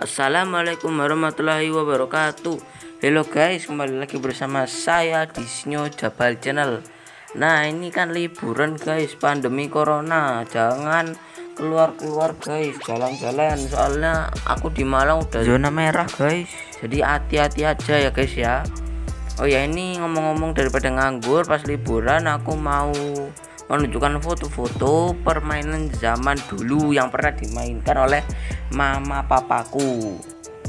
Assalamualaikum warahmatullahi wabarakatuh. Halo guys, kembali lagi bersama saya di Snyo Jabal Channel. Nah, ini kan liburan guys, pandemi corona. Jangan keluar-keluar guys, jalan-jalan. Soalnya aku di Malang udah zona merah guys. Jadi hati-hati aja ya guys ya. Oh ya, ini ngomong-ngomong, daripada nganggur pas liburan, aku mau menunjukkan foto-foto permainan zaman dulu yang pernah dimainkan oleh mama papaku.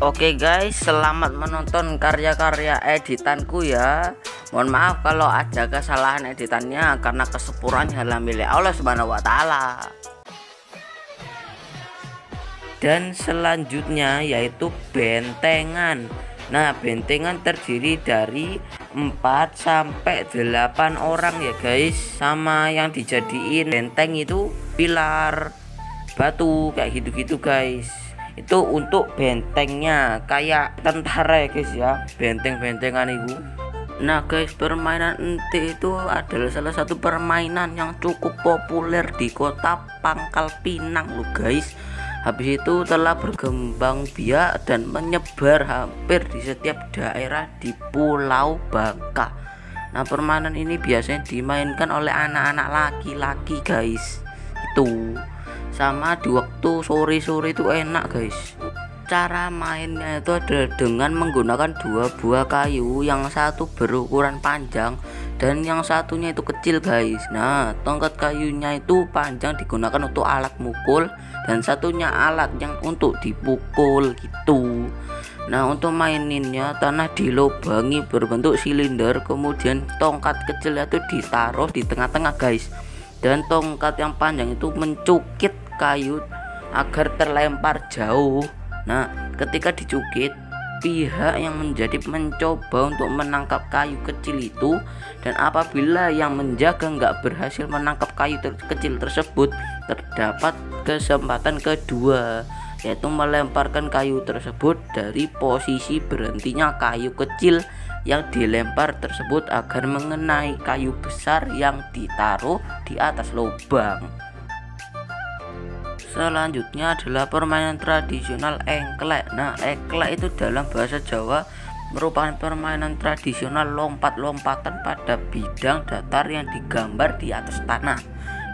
Oke guys, selamat menonton karya-karya editanku ya. Mohon maaf kalau ada kesalahan editannya, karena kesempurnaan hanya milik Allah Subhanahu wa taala. Dan selanjutnya yaitu bentengan. Nah, bentengan terdiri dari 4 sampai 8 orang ya guys. Sama yang dijadiin benteng itu pilar batu kayak gitu-gitu guys. Itu untuk bentengnya, kayak tentara ya guys ya, benteng-bentengan itu. Nah guys, permainan ente itu adalah salah satu permainan yang cukup populer di kota Pangkal Pinang loh guys. Habis itu telah berkembang biak dan menyebar hampir di setiap daerah di Pulau Bangka. Nah, permainan ini biasanya dimainkan oleh anak-anak laki-laki guys. Itu sama di waktu sore-sore itu enak guys. Cara mainnya itu adalah dengan menggunakan 2 buah kayu, yang satu berukuran panjang dan yang satunya itu kecil guys. Nah, tongkat kayunya itu panjang digunakan untuk alat mukul dan satunya alat yang untuk dipukul gitu. Nah, untuk maininnya tanah dilubangi berbentuk silinder, kemudian tongkat kecil itu ditaruh di tengah-tengah guys, dan tongkat yang panjang itu mencukit kayu agar terlempar jauh. Nah, ketika dicukit, pihak yang mencoba untuk menangkap kayu kecil itu, dan apabila yang menjaga nggak berhasil menangkap kayu kecil tersebut, terdapat kesempatan kedua, yaitu melemparkan kayu tersebut dari posisi berhentinya kayu kecil yang dilempar tersebut agar mengenai kayu besar yang ditaruh di atas lubang. Selanjutnya adalah permainan tradisional engklek. Nah, engklek itu dalam bahasa Jawa merupakan permainan tradisional lompat-lompatan pada bidang datar yang digambar di atas tanah.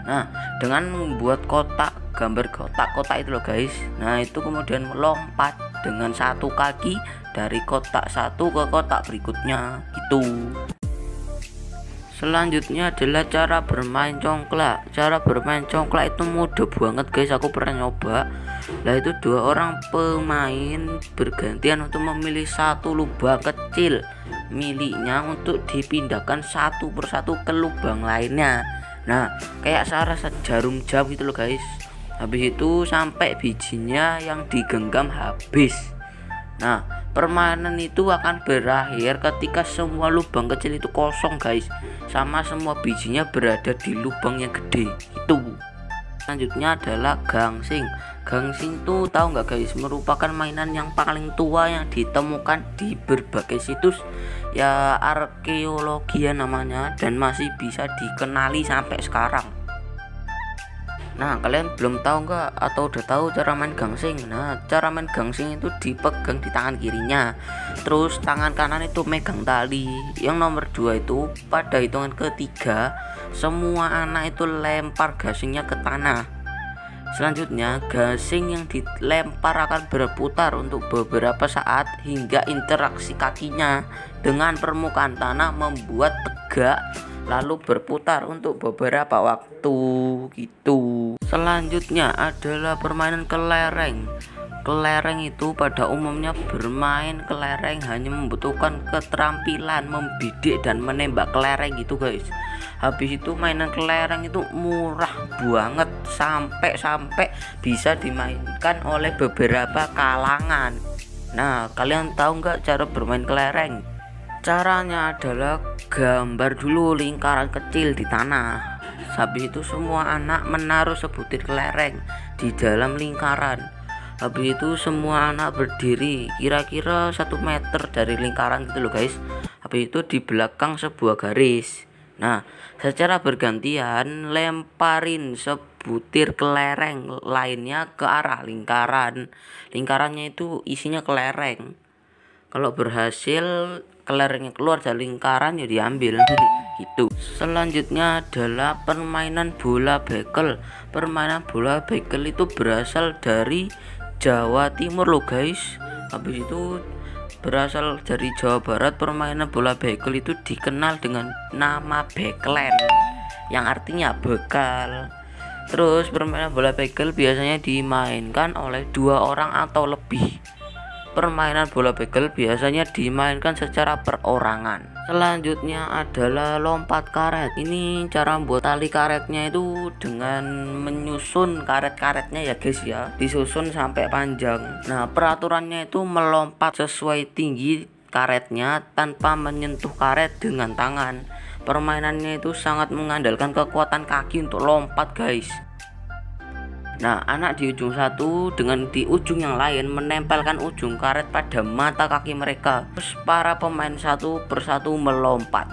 Nah, dengan membuat kotak, gambar kotak-kotak itu loh guys. Nah, itu kemudian melompat dengan satu kaki dari kotak satu ke kotak berikutnya gitu. Selanjutnya adalah cara bermain congklak. Cara bermain congklak itu mudah banget guys, aku pernah nyoba. Nah, itu 2 orang pemain bergantian untuk memilih satu lubang kecil miliknya untuk dipindahkan satu persatu ke lubang lainnya. Nah, kayak sarah jarum jam gitu loh guys. Habis itu sampai bijinya yang digenggam habis. Nah, permainan itu akan berakhir ketika semua lubang kecil itu kosong guys, sama semua bijinya berada di lubang yang gede itu. Selanjutnya adalah gangsing. Gangsing tuh tahu nggak guys, merupakan mainan yang paling tua yang ditemukan di berbagai situs ya arkeologi ya namanya, dan masih bisa dikenali sampai sekarang. Nah, kalian belum tahu nggak atau udah tahu cara main gangsing? Nah, cara main gangsing itu dipegang di tangan kirinya, terus tangan kanan itu megang tali. Yang nomor 2 itu pada hitungan ketiga semua anak itu lempar gasingnya ke tanah. Selanjutnya gasing yang dilempar akan berputar untuk beberapa saat hingga interaksi kakinya dengan permukaan tanah membuat tegak, lalu berputar untuk beberapa waktu gitu. Selanjutnya adalah permainan kelereng. Kelereng itu pada umumnya bermain kelereng hanya membutuhkan keterampilan membidik dan menembak kelereng gitu guys. Habis itu mainan kelereng itu murah banget, sampai bisa dimainkan oleh beberapa kalangan. Nah, kalian tahu nggak cara bermain kelereng? Caranya adalah gambar dulu lingkaran kecil di tanah. Habis itu semua anak menaruh sebutir kelereng di dalam lingkaran. Habis itu semua anak berdiri kira-kira 1 meter dari lingkaran gitu loh guys. Habis itu di belakang sebuah garis. Nah, secara bergantian lemparin butir kelereng lainnya ke arah lingkaran. Lingkarannya itu isinya kelereng. Kalau berhasil kelerengnya keluar dari lingkaran ya diambil gitu. Selanjutnya adalah permainan bola bekel. Permainan bola bekel itu berasal dari Jawa Timur loh guys. Habis itu berasal dari Jawa Barat. Permainan bola bekel itu dikenal dengan nama beklen yang artinya bekal. Terus permainan bola bekel biasanya dimainkan oleh 2 orang atau lebih. Permainan bola bekel biasanya dimainkan secara perorangan. Selanjutnya adalah lompat karet. Ini cara membuat tali karetnya itu dengan menyusun karet-karetnya ya guys ya, disusun sampai panjang. Nah, peraturannya itu melompat sesuai tinggi karetnya tanpa menyentuh karet dengan tangan. Permainannya itu sangat mengandalkan kekuatan kaki untuk lompat guys. Nah, anak di ujung satu dengan di ujung yang lain menempelkan ujung karet pada mata kaki mereka. Terus para pemain satu persatu melompat.